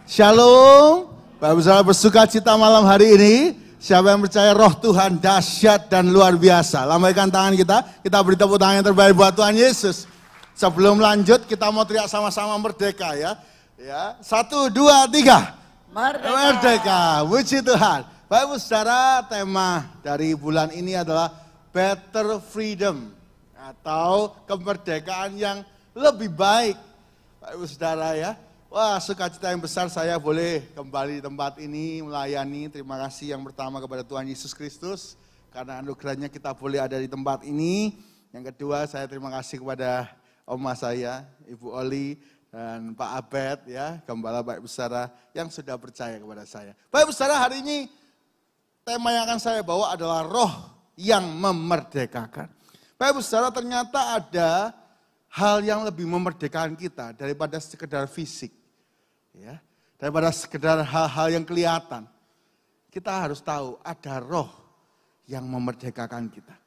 Shalom, Bapak Ibu Saudara bersuka cita malam hari ini. Siapa yang percaya roh Tuhan dahsyat dan luar biasa? Lambaikan tangan kita beri tepuk tangan yang terbaik buat Tuhan Yesus. Sebelum lanjut kita mau teriak sama-sama merdeka ya. Ya, 1, 2, 3. Merdeka, puji Tuhan. Bapak Ibu Saudara, tema dari bulan ini adalah Better Freedom atau kemerdekaan yang lebih baik. Bapak Ibu Saudara ya. Wah, sukacita yang besar saya boleh kembali di tempat ini melayani. Terima kasih yang pertama kepada Tuhan Yesus Kristus karena anugerahnya kita boleh ada di tempat ini. Yang kedua, saya terima kasih kepada oma saya, Ibu Oli dan Pak Abed ya, gembala Bapak Ibu Saudara yang sudah percaya kepada saya. Bapak Ibu Saudara, hari ini tema yang akan saya bawa adalah roh yang memerdekakan. Bapak Ibu Saudara, ternyata ada hal yang lebih memerdekakan kita daripada sekedar fisik. Ya, daripada sekedar hal-hal yang kelihatan. Kita harus tahu ada roh yang memerdekakan kita.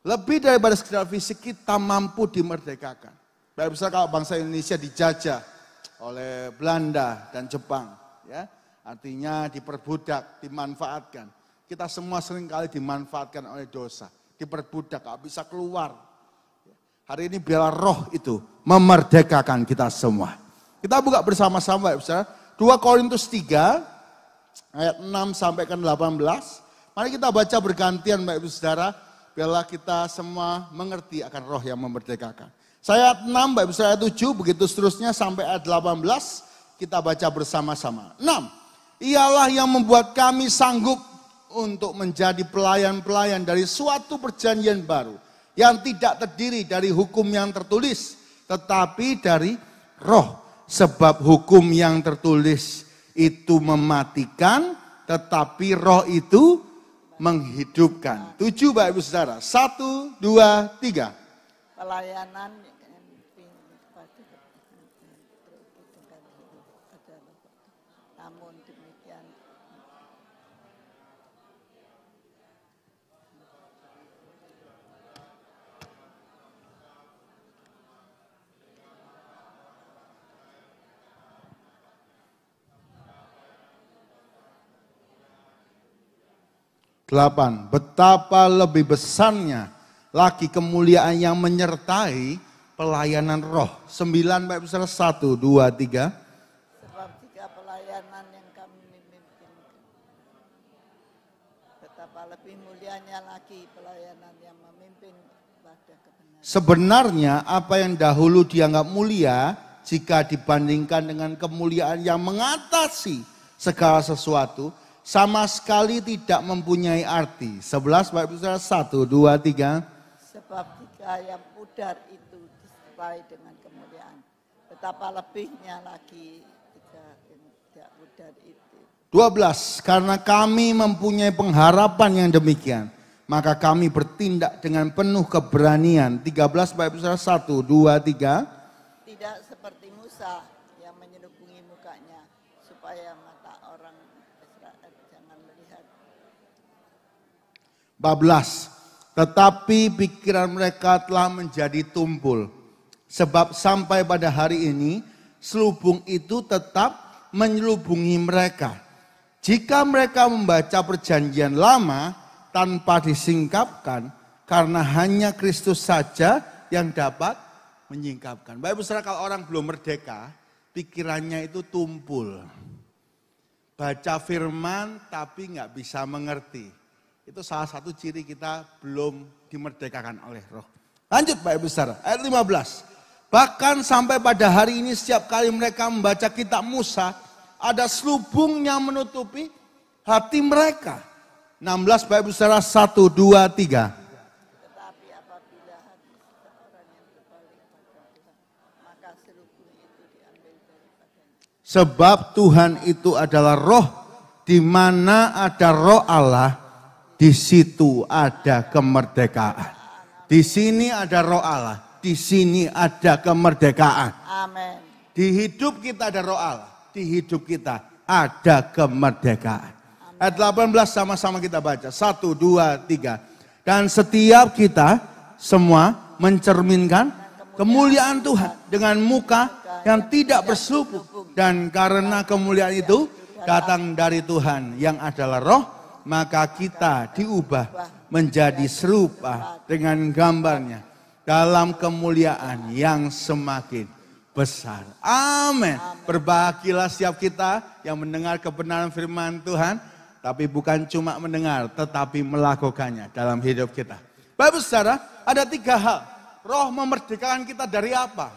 Lebih daripada sekedar fisik, kita mampu dimerdekakan. Bapak Ibu Saudara, kalau bangsa Indonesia dijajah oleh Belanda dan Jepang, ya, artinya diperbudak, dimanfaatkan. Kita semua seringkali dimanfaatkan oleh dosa, diperbudak, gak bisa keluar. Hari ini biarlah roh itu memerdekakan kita semua. Kita buka bersama-sama Bapak Ibu Saudara, 2 Korintus 3 ayat 6 sampai ke 18. Mari kita baca bergantian Bapak Ibu Saudara, biarlah kita semua mengerti akan roh yang memerdekakan. Saya ayat 6, Bapak Ibu Saudara ayat 7, begitu seterusnya sampai ayat 18, kita baca bersama-sama. 6, ialah yang membuat kami sanggup untuk menjadi pelayan-pelayan dari suatu perjanjian baru, yang tidak terdiri dari hukum yang tertulis, tetapi dari roh. Sebab hukum yang tertulis itu mematikan, tetapi roh itu menghidupkan. 7 Bapak Ibu Saudara, 1, 2, 3. Pelayanan namun demikian Delapan, betapa lebih besarnya lagi kemuliaan yang menyertai pelayanan roh. 9 Bapak Ibu Saudara, 1, 2, 3. sebab jika pelayanan yang kami mimpin, betapa lebih mulianya lagi pelayanan yang memimpin pada kebenaran. Sebenarnya apa yang dahulu dianggap mulia jika dibandingkan dengan kemuliaan yang mengatasi segala sesuatu, sama sekali tidak mempunyai arti. 11 Bapak Ibu Saudara, 1, 2, 3. Sebab jika yang pudar itu disertai dengan kemuliaan, betapa lebihnya lagi jika yang tidak pudar itu. 12, karena kami mempunyai pengharapan yang demikian, maka kami bertindak dengan penuh keberanian. 13 Bapak Ibu Saudara, 1, 2, 3. Tidak seperti Musa yang menyelubungi mukanya supaya mata orang Israel jangan melihat. 14, tetapi pikiran mereka telah menjadi tumpul. Sebab sampai pada hari ini selubung itu tetap menyelubungi mereka. Jika mereka membaca perjanjian lama tanpa disingkapkan, karena hanya Kristus saja yang dapat menyingkapkan. Bapak Ibu Saudara, kalau orang belum merdeka, pikirannya itu tumpul. Baca firman tapi nggak bisa mengerti. Itu salah satu ciri kita belum dimerdekakan oleh roh. Lanjut Bapak Ibu Saudara, ayat 15. Bahkan sampai pada hari ini setiap kali mereka membaca kitab Musa, ada selubung yang menutupi hati mereka. 16 Bapak Ibu Saudara, 1, 2, 3. Tetapi apabila hati seseorang yang berbalik pada Tuhan, maka selubung itu diambil daripadanya. Sebab Tuhan itu adalah roh, di mana ada roh Allah, di situ ada kemerdekaan. Di sini ada roh Allah, di sini ada kemerdekaan. Amin. Di hidup kita ada roh Allah, di hidup kita ada kemerdekaan. Ayat 18 sama-sama kita baca, 1, 2, 3. Dan setiap kita semua mencerminkan kemuliaan Tuhan dengan muka yang tidak berselubung Dan karena kemuliaan itu datang dari Tuhan yang adalah roh, maka kita diubah menjadi serupa dengan gambarnya dalam kemuliaan yang semakin besar. Amin. Berbahagialah setiap kita yang mendengar kebenaran firman Tuhan, tapi bukan cuma mendengar, tetapi melakukannya dalam hidup kita. Bapak saudara, ada 3 hal. Roh memerdekakan kita dari apa?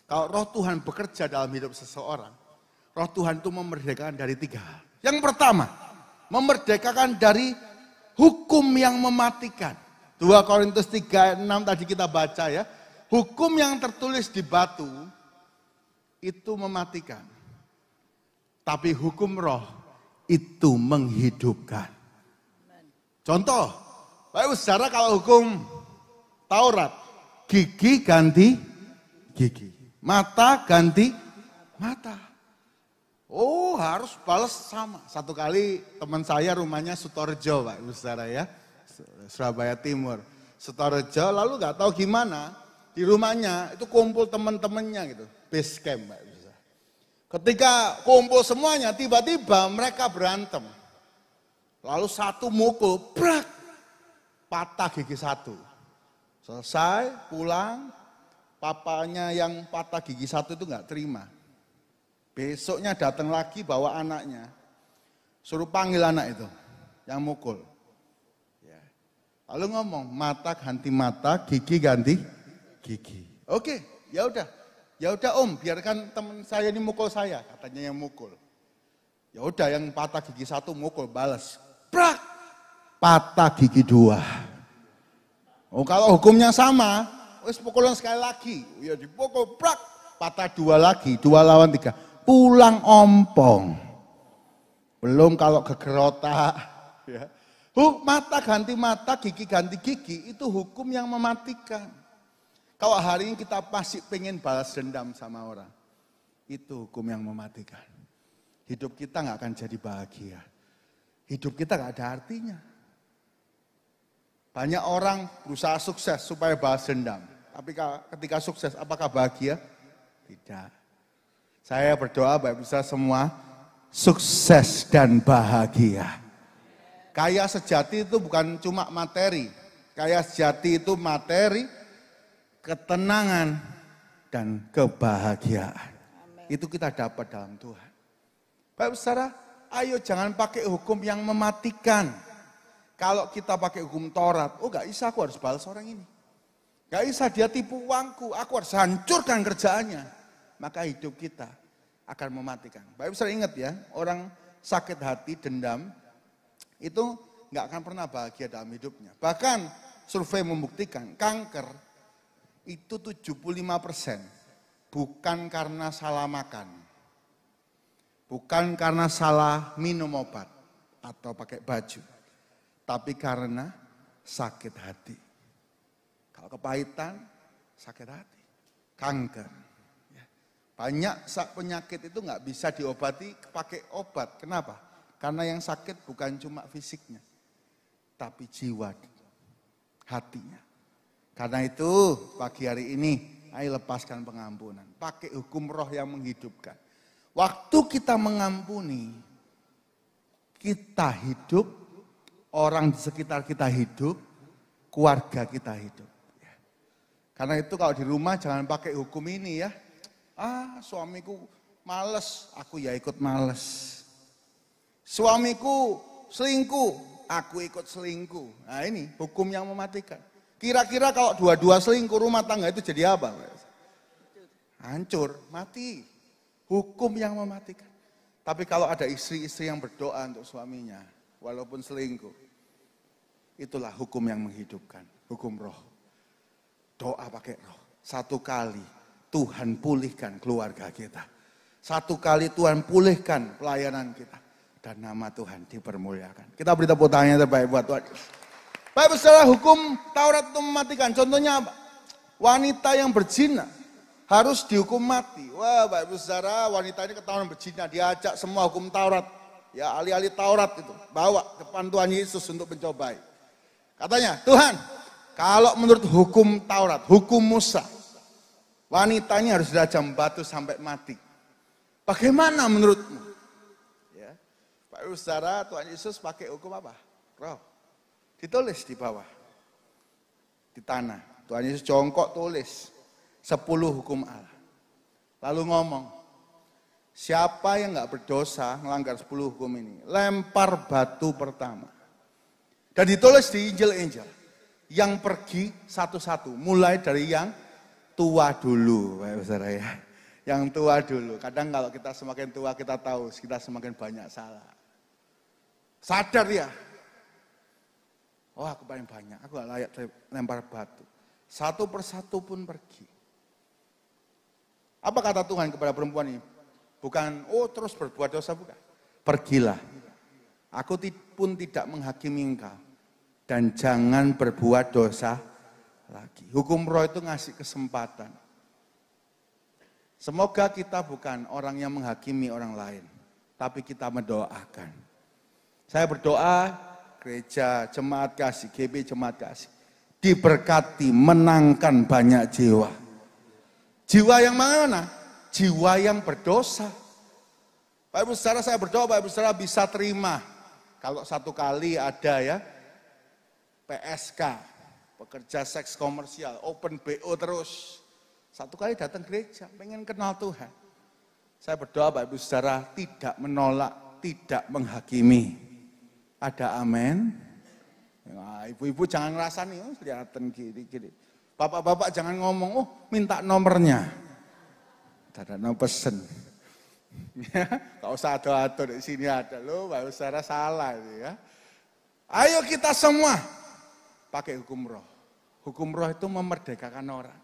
Kalau roh Tuhan bekerja dalam hidup seseorang, roh Tuhan itu memerdekakan dari 3 hal. Yang pertama, memerdekakan dari hukum yang mematikan. 2 Korintus 3 ayat 6 tadi kita baca ya. Hukum yang tertulis di batu itu mematikan. Tapi hukum roh itu menghidupkan. Contoh, Bapak saudara, kalau hukum Taurat, gigi ganti gigi. Mata ganti mata. Oh, harus balas sama. Satu kali teman saya rumahnya Sutorejo, Pak Ibu saudara ya. Surabaya Timur. Sutorejo, lalu nggak tahu gimana di rumahnya itu kumpul teman-temannya gitu. Base camp, Pak Ibu saudara. Ketika kumpul semuanya, tiba-tiba mereka berantem. Lalu satu mukul, brak, patah gigi satu. Selesai, pulang. Papanya yang patah gigi satu itu nggak terima. Besoknya datang lagi bawa anaknya. Suruh panggil anak itu yang mukul. Ya. Lalu ngomong, mata ganti mata, gigi ganti gigi. Oke, ya udah. Ya udah Om, biarkan teman saya ini mukul saya, katanya yang mukul. Ya udah, yang patah gigi satu mukul, balas. Prak! Patah gigi 2. Oh, kalau hukumnya sama, wis pukulan sekali lagi, ya dipukul, prak, patah 2 lagi, 2 lawan 3, pulang ompong. Belum kalau gegerota, ya. Mata ganti mata, gigi ganti gigi, itu hukum yang mematikan. Kalau hari ini kita masih pengen balas dendam sama orang, itu hukum yang mematikan. Hidup kita nggak akan jadi bahagia. Hidup kita nggak ada artinya. Banyak orang berusaha sukses supaya balas dendam. Tapi ketika sukses, apakah bahagia? Tidak. Saya berdoa Bapak Ibu semua sukses dan bahagia. Kaya sejati itu bukan cuma materi. Kaya sejati itu materi, ketenangan, dan kebahagiaan. Amen. Itu kita dapat dalam Tuhan. Bapak Ibu saudara, ayo jangan pakai hukum yang mematikan. Kalau kita pakai hukum Taurat, oh gak bisa, aku harus balas orang ini. Gak bisa, dia tipu uangku, aku harus hancurkan kerjaannya. Maka hidup kita akan mematikan. Bapak Ibu ingat ya, orang sakit hati, dendam, itu gak akan pernah bahagia dalam hidupnya. Bahkan survei membuktikan kanker itu 75% bukan karena salah makan. Bukan karena salah minum obat atau pakai baju. Tapi karena sakit hati. Kalau kepahitan, sakit hati. Kanker. Banyak penyakit itu nggak bisa diobati pakai obat. Kenapa? Karena yang sakit bukan cuma fisiknya. Tapi jiwa, hatinya. Karena itu pagi hari ini, ayo lepaskan pengampunan. Pakai hukum roh yang menghidupkan. Waktu kita mengampuni, kita hidup, orang di sekitar kita hidup, keluarga kita hidup. Karena itu kalau di rumah jangan pakai hukum ini ya. Suamiku males, aku ya ikut males. Suamiku selingkuh, aku ikut selingkuh. Nah ini hukum yang mematikan. Kira-kira kalau dua-dua selingkuh rumah tangga itu jadi apa? Hancur, mati. Hukum yang mematikan. Tapi kalau ada istri-istri yang berdoa untuk suaminya, walaupun selingkuh, itulah hukum yang menghidupkan, hukum roh. Doa pakai roh. Satu kali Tuhan pulihkan keluarga kita. Satu kali Tuhan pulihkan pelayanan kita. Dan nama Tuhan dipermuliakan. Kita beri tepuk tangan yang terbaik buat Tuhan. Baik, secara hukum Taurat itu mematikan. Contohnya apa? Wanita yang berzina harus dihukum mati. Wah, Bapak Ibu saudara, wanita ini ketahuan berzina, diajak semua hukum Taurat. Ya, ahli-ahli Taurat itu bawa depan Tuhan Yesus untuk mencobai. Katanya, Tuhan, kalau menurut hukum Taurat, hukum Musa, wanita ini harus dirajam batu sampai mati. Bagaimana menurutmu? Ya. Pak Ibu Saudara, Tuhan Yesus pakai hukum apa? Roh. Ditulis di bawah. Di tanah. Tuhan Yesus jongkok tulis 10 hukum Allah. Lalu ngomong, siapa yang nggak berdosa melanggar 10 hukum ini, lempar batu pertama. Dan ditulis di Injil-Injil, yang pergi satu-satu, mulai dari yang tua dulu, Pak Saudara ya. Yang tua dulu. Kadang kalau kita semakin tua kita tahu kita semakin banyak salah. Sadar ya. Oh aku paling banyak, aku gak layak lempar batu. Satu persatu pun pergi. Apa kata Tuhan kepada perempuan ini? Bukan, oh terus berbuat dosa, bukan. Pergilah. Aku pun tidak menghakimi engkau. Dan jangan berbuat dosa lagi. Hukum roh itu ngasih kesempatan. Semoga kita bukan orang yang menghakimi orang lain. Tapi kita mendoakan. Saya berdoa, gereja, jemaat kasih, GB jemaat kasih. Diberkati, menangkan banyak jiwa. Jiwa yang mana? Jiwa yang berdosa. Pak Ibu Saudara, saya berdoa Pak Ibu Saudara bisa terima. Kalau satu kali ada ya, PSK, pekerja seks komersial, open BO terus. Satu kali datang gereja, pengen kenal Tuhan. Saya berdoa Pak Ibu Saudara tidak menolak, tidak menghakimi. Ada amin. Nah, ibu-ibu jangan ngerasani, oh, kelihatan gini. Bapak-bapak jangan ngomong, oh minta nomornya. Ada nomor pesen. Gak usah ado-ado di sini ada loh, Pak Ibu Saudara salah ya. Ayo kita semua pakai hukum roh. Hukum roh itu memerdekakan orang.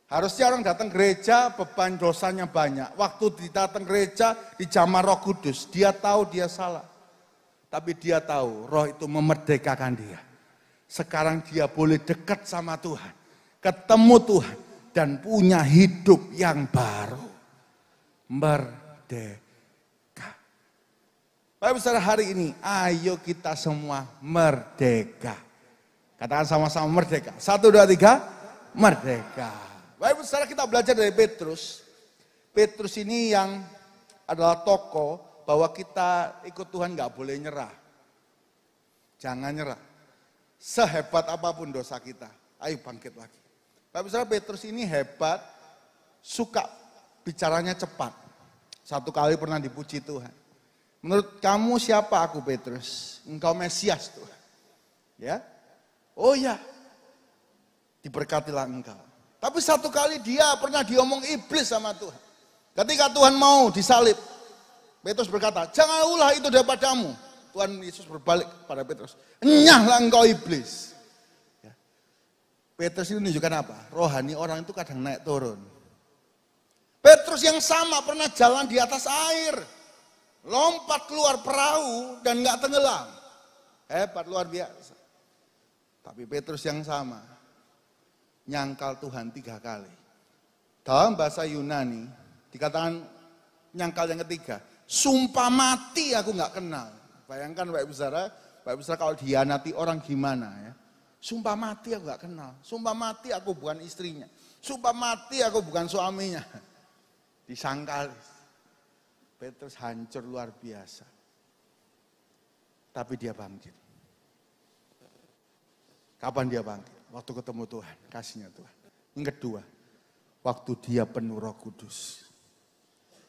Harusnya orang datang gereja beban dosanya banyak. Waktu datang gereja dijamah Roh Kudus, dia tahu dia salah. Tapi dia tahu roh itu memerdekakan dia. Sekarang dia boleh dekat sama Tuhan, ketemu Tuhan dan punya hidup yang baru. Merdeka. Bapak Saudara, hari ini ayo kita semua merdeka. Katakan sama-sama merdeka. 1, 2, 3, merdeka. Bapak Saudara, kita belajar dari Petrus. Petrus ini yang adalah tokoh bahwa kita ikut Tuhan gak boleh nyerah. Jangan nyerah. Sehebat apapun dosa kita, ayo bangkit lagi. Bapak Saudara, Petrus ini hebat, suka bicaranya cepat. Satu kali pernah dipuji Tuhan. Menurut kamu siapa aku Petrus? Engkau Mesias Tuhan. Ya? Oh ya, diberkatilah engkau. Tapi satu kali dia pernah diomong iblis sama Tuhan. Ketika Tuhan mau disalib, Petrus berkata, jangan ulah itu daripadamu. Tuhan Yesus berbalik pada Petrus, enyahlah engkau iblis. Ya. Petrus itu menunjukkan apa? Rohani orang itu kadang naik turun. Petrus yang sama pernah jalan di atas air. Lompat keluar perahu dan gak tenggelam. Hebat, luar biasa. Tapi Petrus yang sama, nyangkal Tuhan 3 kali. Dalam bahasa Yunani, dikatakan nyangkal yang ketiga. Sumpah mati aku gak kenal. Bayangkan Bapak Ibu Saudara kalau dihianati orang gimana ya. Sumpah mati aku gak kenal. Sumpah mati aku bukan istrinya. Sumpah mati aku bukan suaminya. Disangkal. Petrus hancur luar biasa. Tapi dia bangkit. Kapan dia bangkit? Waktu ketemu Tuhan, kasihnya Tuhan. Yang kedua, waktu dia penuh Roh Kudus.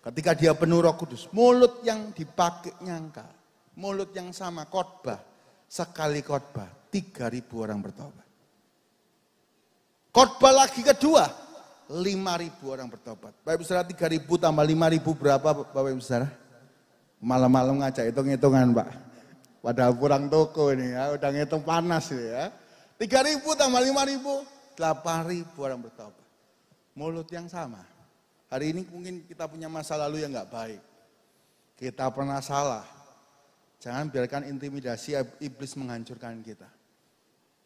Ketika dia penuh Roh Kudus, mulut yang dipakai nyangkal. Mulut yang sama, khotbah. Sekali khotbah, 3.000 orang bertobat. Khotbah lagi kedua, 5.000 orang bertobat. Bapak Ibu Saudara, 3.000 tambah 5.000 berapa Bapak Ibu Saudara? Malam-malam ngajak hitung-hitungan Pak. Padahal kurang toko ini ya, udah ngitung panas ya. 3.000 tambah 5.000, 8.000 orang bertobat. Mulut yang sama. Hari ini mungkin kita punya masa lalu yang gak baik. Kita pernah salah. Jangan biarkan intimidasi iblis menghancurkan kita.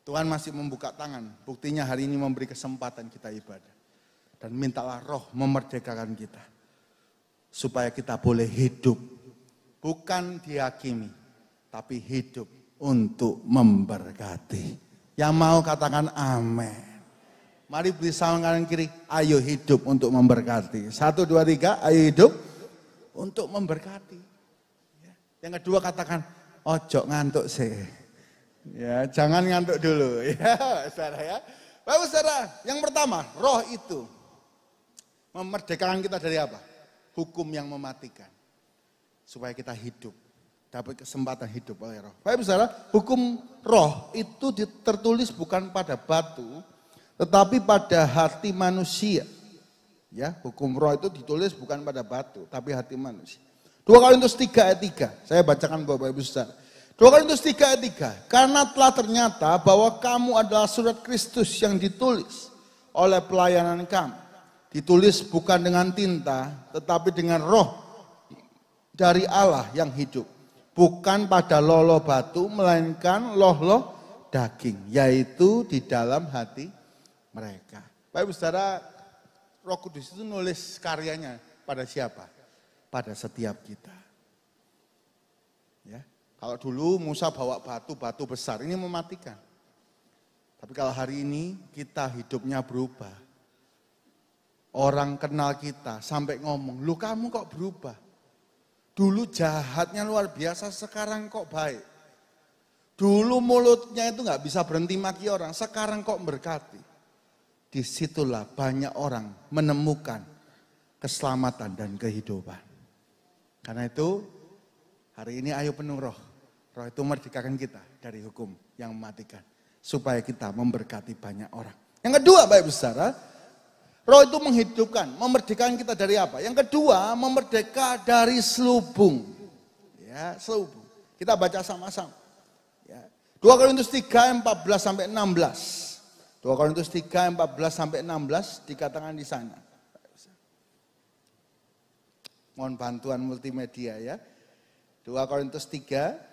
Tuhan masih membuka tangan. Buktinya hari ini memberi kesempatan kita ibadah. Dan mintalah roh memerdekakan kita. Supaya kita boleh hidup. Bukan dihakimi. Tapi hidup untuk memberkati. Yang mau katakan amin. Mari beri salam kanan kiri. Ayo hidup untuk memberkati. 1, 2, 3. Ayo hidup untuk memberkati. Ya. Yang kedua katakan, ojo ngantuk sih. Ya, jangan ngantuk dulu. Ya, saudara ya. Bapak saudara, yang pertama, roh itu memerdekakan kita dari apa? Hukum yang mematikan. Supaya kita hidup, dapat kesempatan hidup oleh roh. Bapak saudara, hukum roh itu tertulis bukan pada batu, tetapi pada hati manusia. Ya, hukum roh itu ditulis bukan pada batu, tapi hati manusia. 2 Korintus 3 ayat 3, saya bacakan Bapak Ibu saudara. 2 Korintus 3 ayat 3, karena telah ternyata bahwa kamu adalah surat Kristus yang ditulis oleh pelayanan kamu. Ditulis bukan dengan tinta, tetapi dengan roh dari Allah yang hidup. Bukan pada lolo batu, melainkan loh-loh daging, yaitu di dalam hati mereka. Bapak Ibu saudara, Roh Kudus itu nulis karyanya pada siapa? Pada setiap kita. Ya. Kalau dulu Musa bawa batu besar, ini mematikan. Tapi kalau hari ini kita hidupnya berubah. Orang kenal kita sampai ngomong, lu kamu kok berubah? Dulu jahatnya luar biasa, sekarang kok baik. Dulu mulutnya itu gak bisa berhenti maki orang, sekarang kok berkati. Disitulah banyak orang menemukan keselamatan dan kehidupan. Karena itu hari ini ayo penuh roh. Roh itu merdekakan kita dari hukum yang mematikan. Supaya kita memberkati banyak orang. Yang kedua Bapak Ibu saudara, roh itu menghidupkan, memerdekakan kita dari apa? Yang kedua, memerdeka dari selubung. Ya, selubung. Kita baca sama-sama. Ya. 2 Korintus 3 14 sampai 16. 2 Korintus 3 14 sampai 16 dikatakan di sana. Mohon bantuan multimedia ya. 2 Korintus 3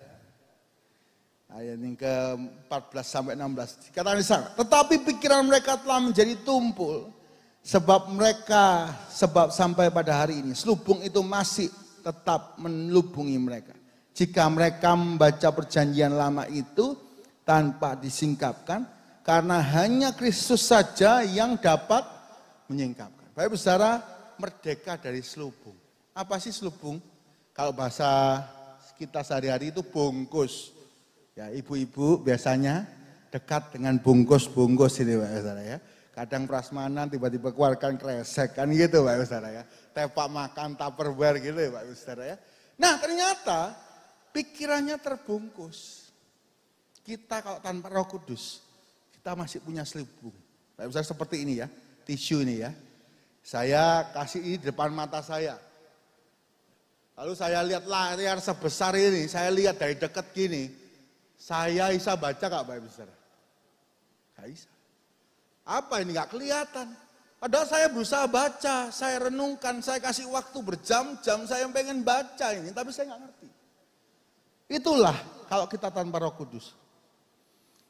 ayat yang ke-14 sampai 16 dikatakan di sana. Tetapi pikiran mereka telah menjadi tumpul. Sebab sampai pada hari ini selubung itu masih tetap melubungi mereka. Jika mereka membaca perjanjian lama itu tanpa disingkapkan, karena hanya Kristus saja yang dapat menyingkapkan. Bapak Ibu saudara, merdeka dari selubung. Apa sih selubung? Kalau bahasa kita sehari-hari itu bungkus. Ya, ibu-ibu biasanya dekat dengan bungkus-bungkus ini Bapak Ibu saudara ya. Kadang prasmanan tiba-tiba keluarkan kresek kan gitu Pak Ibu saudara ya. Tepak makan tupperware gitu ya Pak Ibu saudara ya. Nah ternyata pikirannya terbungkus. Kita kalau tanpa Roh Kudus, kita masih punya selubung. Pak Ibu saudara seperti ini ya, tisu ini ya. Saya kasih ini di depan mata saya. Lalu saya lihat layar sebesar ini, saya lihat dari dekat gini. Saya bisa baca gak Pak Ibu saudara? Gak bisa. Apa ini gak kelihatan? Padahal saya berusaha baca, saya renungkan, saya kasih waktu berjam-jam, saya pengen baca ini, tapi saya gak ngerti. Itulah kalau kita tanpa Roh Kudus.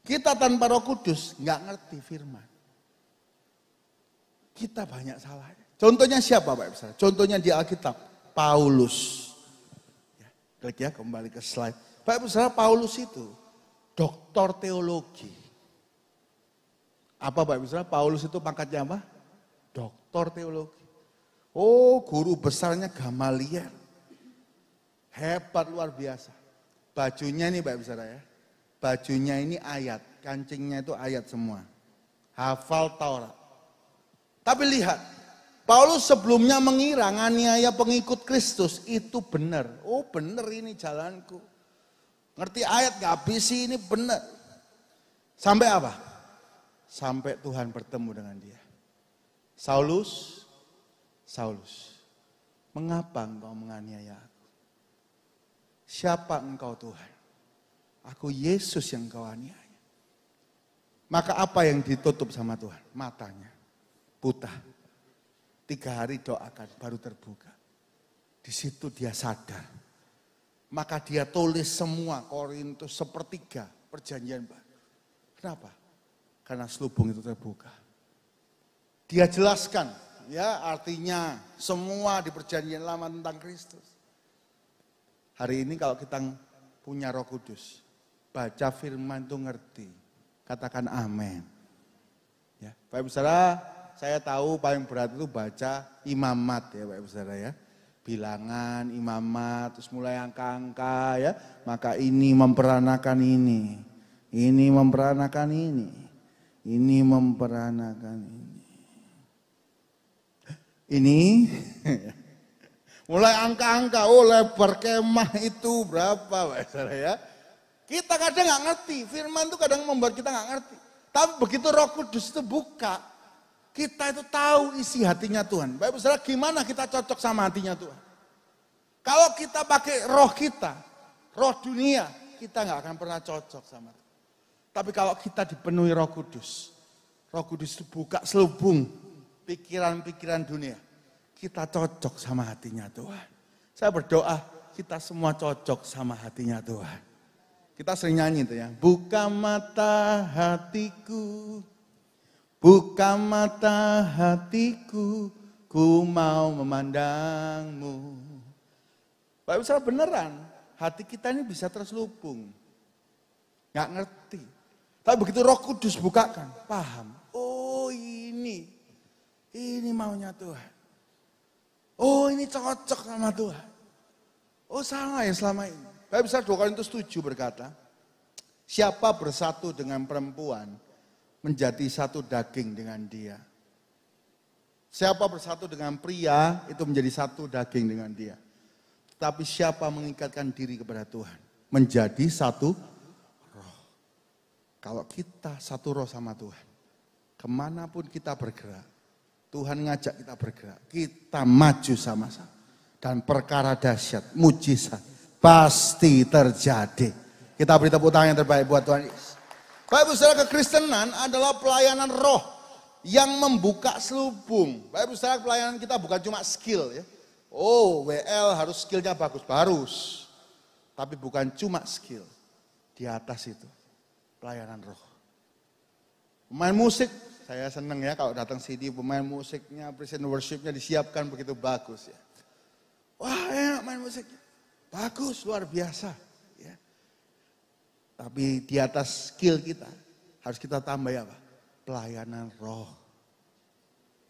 Kita tanpa Roh Kudus gak ngerti firman. Kita banyak salahnya. Contohnya siapa Pak Ibu? Contohnya di Alkitab, Paulus. Ya, klik ya kembali ke slide. Pak Ibu Paulus itu doktor teologi. Apa Pak Ibu saudara? Paulus itu pangkatnya apa? Doktor teologi. Oh, guru besarnya Gamaliel. Hebat luar biasa. Bajunya ini Pak Ibu saudara ya. Bajunya ini ayat, kancingnya itu ayat semua. Hafal Taurat. Tapi lihat, Paulus sebelumnya mengira nganiaya pengikut Kristus itu benar. Oh, benar ini jalanku. Ngerti ayat gak habis ini benar. Sampai apa? Sampai Tuhan bertemu dengan dia. Saulus, mengapa engkau menganiaya aku? Siapa engkau Tuhan? Aku Yesus yang engkau aniaya. Maka apa yang ditutup sama Tuhan? Matanya, buta. 3 hari doakan baru terbuka. Di situ dia sadar. Maka dia tulis semua Korintus 1/3 perjanjian baru. Kenapa? Karena selubung itu terbuka. Dia jelaskan, ya artinya semua di perjanjian lama tentang Kristus. Hari ini kalau kita punya Roh Kudus, baca firman itu ngerti. Katakan amin. Ya, Bapak Ibu saudara, saya tahu paling berat itu baca imamat ya Bapak Ibu saudara ya. bilangan, imamat, terus mulai angka-angka ya. Maka ini memperanakan ini memperanakan ini memperanakan ini. Ini mulai angka-angka, oh lebar kemah itu berapa Pak Saudara ya. Kita kadang nggak ngerti, firman itu kadang membuat kita nggak ngerti. Tapi begitu Roh Kudus itu buka, kita itu tahu isi hatinya Tuhan. Baik Saudara, gimana kita cocok sama hatinya Tuhan? Kalau kita pakai roh kita, roh dunia, kita nggak akan pernah cocok sama Tuhan. Tapi kalau kita dipenuhi Roh Kudus itu buka selubung pikiran-pikiran dunia. Kita cocok sama hatinya Tuhan. Saya berdoa kita semua cocok sama hatinya Tuhan. Kita sering nyanyi itu ya. Buka mata hatiku, buka mata hatiku, ku mau memandangmu. Bapak Saudara beneran, hati kita ini bisa terselubung. Nggak ngerti. Tapi begitu Roh Kudus bukakan, paham. Oh ini maunya Tuhan. Oh ini cocok sama Tuhan. Oh salah ya selama ini. Bapak Saudara 2 Korintus 7 berkata, siapa bersatu dengan perempuan menjadi satu daging dengan dia. Siapa bersatu dengan pria itu menjadi satu daging dengan dia. Tapi siapa mengikatkan diri kepada Tuhan menjadi satu roh. Kalau kita satu roh sama Tuhan, kemanapun kita bergerak, Tuhan ngajak kita bergerak, kita maju sama-sama. Dan perkara dahsyat, mujizat, pasti terjadi. Kita beri tepuk tangan yang terbaik buat Tuhan Yesus. Bapak Ibu Saudara, kekristenan adalah pelayanan roh yang membuka selubung. Bapak Ibu Saudara, pelayanan kita bukan cuma skill ya. Oh, WL harus skillnya bagus, harus. Tapi bukan cuma skill. Di atas itu, pelayanan roh. Pemain musik, saya senang ya kalau datang sini pemain musiknya, present worshipnya disiapkan begitu bagus ya. Wah enak main musik, bagus, luar biasa. Ya. Tapi di atas skill kita, harus kita tambah apa? Pelayanan roh.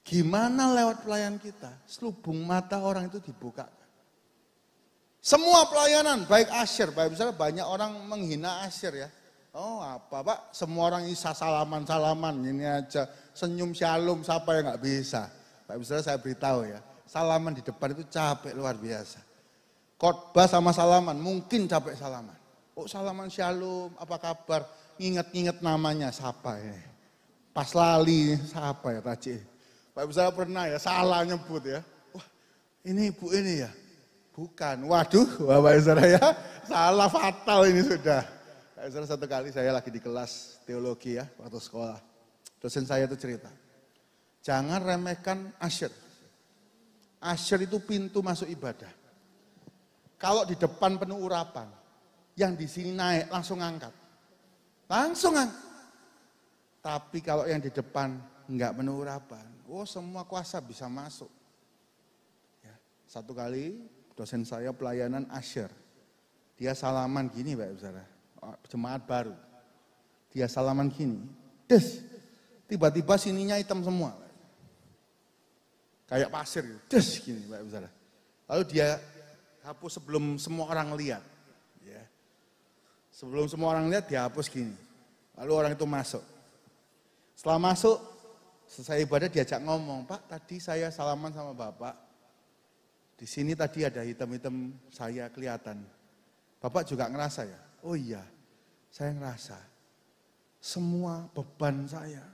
Gimana lewat pelayanan kita, selubung mata orang itu dibuka. Semua pelayanan, baik asyir, baik misalnya banyak orang menghina asyir ya. Oh apa Pak, semua orang bisa salaman-salaman, ini aja senyum shalom, siapa yang nggak bisa. Baik misalnya saya beritahu ya, salaman di depan itu capek luar biasa. Khotbah sama salaman, mungkin capek salaman. Oh salaman shalom, apa kabar, nginget-nginget namanya, siapa ya. Pas lali, siapa ya Taci. Baik misalnya pernah ya, salah nyebut ya. Wah ini ibu ini ya. Bukan, waduh Bapak Saudara ya, salah fatal ini sudah. Saudara satu kali saya lagi di kelas teologi ya, waktu sekolah. Dosen saya itu cerita, jangan remehkan asyir. Asyir itu pintu masuk ibadah. Kalau di depan penuh urapan, yang di sini naik langsung angkat. Langsung angkat. Tapi kalau yang di depan enggak penuh urapan, oh semua kuasa bisa masuk. Ya, satu kali dosen saya pelayanan asyir. Dia salaman gini Pak Saudara, jemaat baru. Dia salaman gini, des, tiba-tiba sininya hitam semua. Kayak pasir, des gini Pak Saudara. Lalu dia hapus sebelum semua orang lihat. Ya. Sebelum semua orang lihat dia hapus gini. Lalu orang itu masuk. Setelah masuk, selesai ibadah diajak ngomong, Pak tadi saya salaman sama Bapak. Di sini tadi ada hitam-hitam saya kelihatan. Bapak juga ngerasa ya? Oh iya, saya ngerasa. Semua beban saya,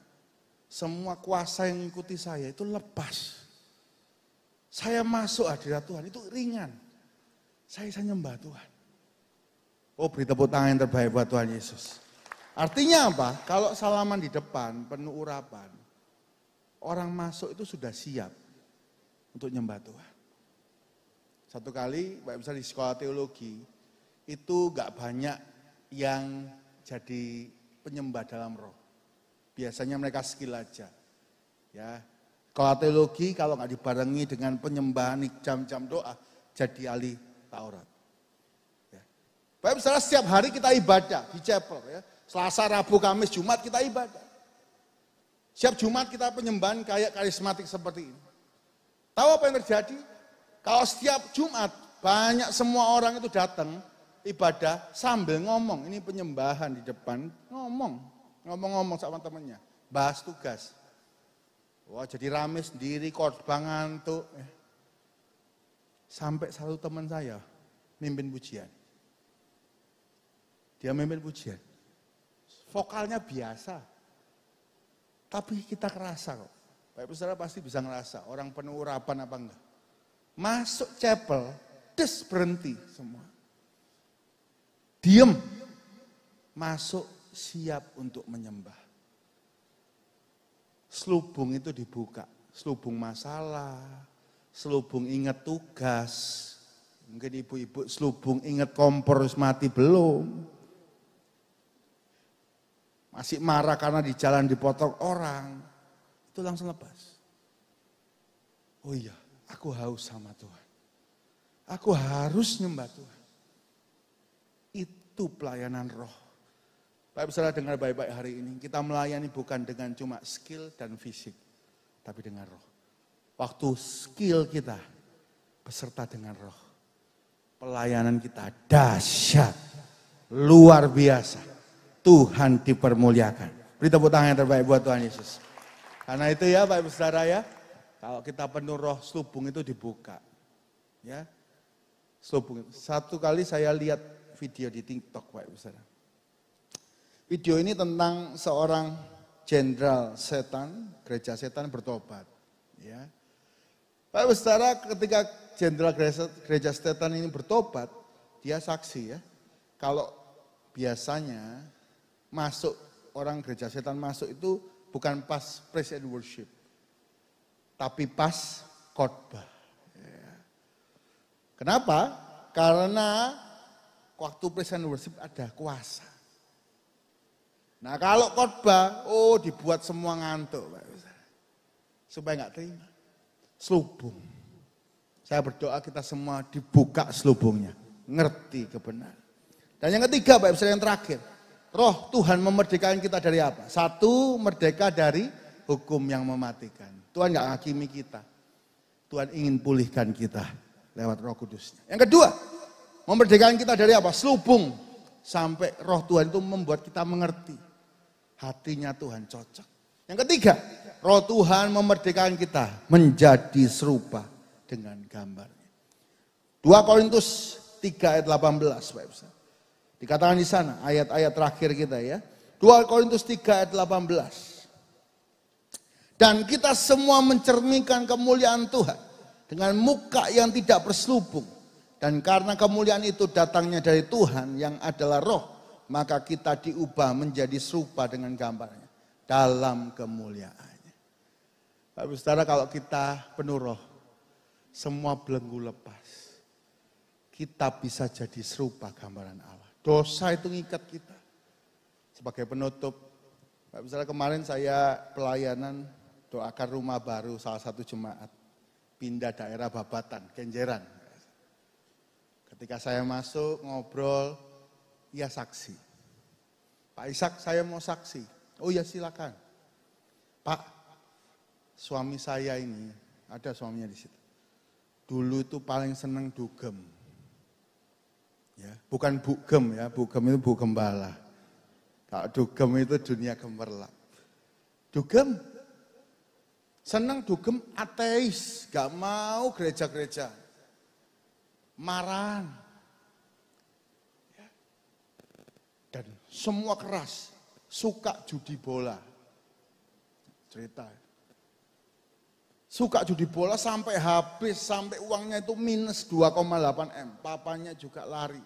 semua kuasa yang mengikuti saya itu lepas. Saya masuk hadirat Tuhan, itu ringan. Saya nyembah Tuhan. Oh beri tepuk tangan yang terbaik buat Tuhan Yesus. Artinya apa? Kalau salaman di depan, penuh urapan. Orang masuk itu sudah siap untuk nyembah Tuhan. Satu kali, misalnya di sekolah teologi, itu gak banyak yang jadi penyembah dalam roh. Biasanya mereka skill aja. Ya, sekolah teologi kalau gak dibarengi dengan penyembahan jam-jam doa, jadi ahli Taurat. Ya. Misalnya setiap hari kita ibadah di chapel. Ya. Selasa, Rabu, Kamis, Jumat kita ibadah. Setiap Jumat kita penyembahan kayak karismatik seperti ini. Tahu apa yang terjadi? Kalau setiap Jumat banyak semua orang itu datang ibadah sambil ngomong. Ini penyembahan di depan, ngomong sama temennya, bahas tugas. Wah jadi rame sendiri, khotbah ngantuk. Sampai satu teman saya mimpin pujian. Dia mimpin pujian. Vokalnya biasa. Tapi kita kerasa kok. Bapak saudara pasti bisa ngerasa orang penuh urapan apa enggak. Masuk chapel, berhenti semua. Diem. Masuk siap untuk menyembah. Selubung itu dibuka. Selubung masalah, selubung ingat tugas. Mungkin ibu-ibu selubung ingat kompor mati belum. Masih marah karena di jalan dipotong orang. Itu langsung lepas. Oh iya, aku haus sama Tuhan. Aku harus nyembah Tuhan. Itu pelayanan roh. Bapak saudara dengar baik-baik hari ini. Kita melayani bukan dengan cuma skill dan fisik. Tapi dengan roh. Waktu skill kita beserta dengan roh. Pelayanan kita dahsyat. Luar biasa. Tuhan dipermuliakan. Beri tepuk tangan yang terbaik buat Tuhan Yesus. Karena itu ya Bapak Saudara ya, kalau kita penuh roh, selubung itu dibuka. Ya, selubung. Satu kali saya lihat video di TikTok Bapak Saudara. Video ini tentang seorang jenderal setan, gereja setan bertobat. Ya, Bapak Saudara ketika jenderal gereja setan ini bertobat, dia saksi ya. Kalau biasanya masuk, orang gereja setan masuk itu bukan pas praise and worship. Tapi pas khotbah. Ya. Kenapa? Karena waktu praise and worship ada kuasa. Nah kalau khotbah, dibuat semua ngantuk. Supaya nggak terima. Selubung. Saya berdoa kita semua dibuka selubungnya. Ngerti kebenaran. Dan yang ketiga Bapak Ibu yang terakhir. Roh Tuhan memerdekakan kita dari apa? Satu, merdeka dari hukum yang mematikan. Tuhan gak hakimi kita. Tuhan ingin pulihkan kita lewat Roh Kudusnya. Yang kedua, memerdekakan kita dari apa? Selubung. Sampai Roh Tuhan itu membuat kita mengerti. Hatinya Tuhan cocok. Yang ketiga, Roh Tuhan memerdekakan kita menjadi serupa dengan gambarnya. 2 Korintus 3 ayat 18 Bapak Ibu. Dikatakan di sana ayat-ayat terakhir kita ya. 2 Korintus 3 ayat 18. Dan kita semua mencerminkan kemuliaan Tuhan dengan muka yang tidak berselubung. Dan karena kemuliaan itu datangnya dari Tuhan yang adalah roh, maka kita diubah menjadi serupa dengan gambarnya dalam kemuliaannya. Bapak Ibu Saudara, kalau kita penuh roh, semua belenggu lepas. Kita bisa jadi serupa gambaran Allah. Dosa itu ngikat kita. Sebagai penutup, Bapak Saudara, kemarin saya pelayanan doakan rumah baru salah satu jemaat. Pindah daerah Babatan, Kenjeran. Ketika saya masuk ngobrol, ia saksi. Pak Ishak, saya mau saksi. Oh ya silakan. Pak, suami saya ini, ada suaminya di situ. Dulu itu paling seneng dugem. Ya, bukan bugem ya, bugem itu bu gembala. Kalau dugem itu dunia gemerlap. Dugem, senang dugem ateis, gak mau gereja-gereja. Marahan. Ya. Dan semua keras, suka judi bola. Cerita. Suka judi bola sampai habis, sampai uangnya itu minus 2,8 M. Papanya juga lari,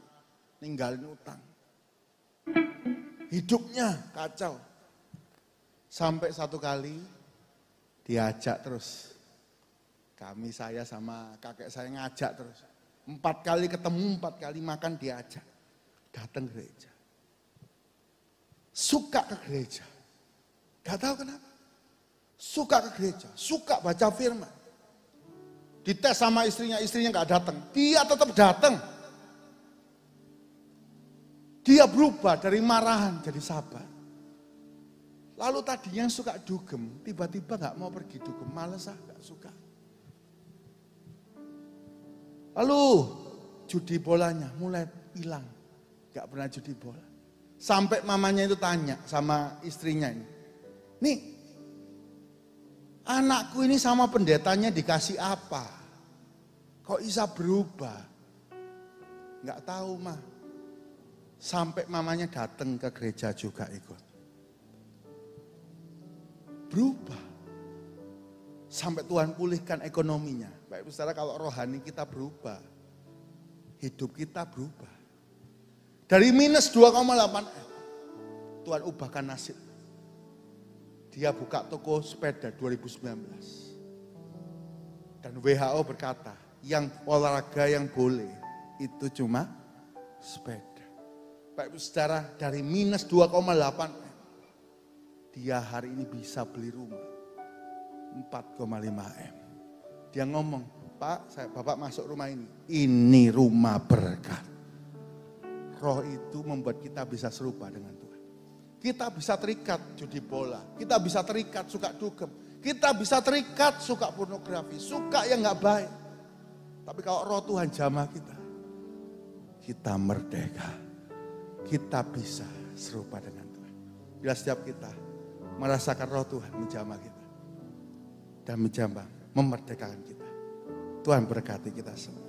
ninggalin utang. Hidupnya kacau. Sampai satu kali diajak terus. Saya sama kakek saya ngajak terus. 4 kali ketemu, 4 kali makan diajak. Datang gereja. Suka ke gereja. Gak tahu kenapa. Suka ke gereja, suka baca firman. Dites sama istrinya gak datang. Dia tetap datang. Dia berubah dari marahan jadi sabar. Lalu tadi yang suka dugem, tiba-tiba gak mau pergi dugem, males gak suka. Lalu judi bolanya mulai hilang. Gak pernah judi bola. Sampai mamanya itu tanya sama istrinya ini. Nih, anakku ini sama pendetanya dikasih apa? Kok bisa berubah? Gak tahu mah. Sampai mamanya datang ke gereja juga ikut. Berubah. Sampai Tuhan pulihkan ekonominya. Baik saudara, kalau rohani kita berubah. Hidup kita berubah. Dari minus 2,8 Tuhan ubahkan nasib. Dia buka toko sepeda 2019. Dan WHO berkata, yang olahraga yang boleh itu cuma sepeda. Baik saudara, dari minus 2,8 dia hari ini bisa beli rumah 4,5 M. Dia ngomong, Pak, Bapak masuk rumah ini rumah berkat. Roh itu membuat kita bisa serupa dengan Tuhan. Kita bisa terikat judi bola, kita bisa terikat suka dugem, kita bisa terikat suka pornografi, suka yang gak baik. Tapi kalau roh Tuhan jamah kita merdeka. Kita bisa serupa dengan Tuhan. Bila setiap kita merasakan roh Tuhan menjamah kita. Dan menjamah, memerdekakan kita. Tuhan berkati kita semua.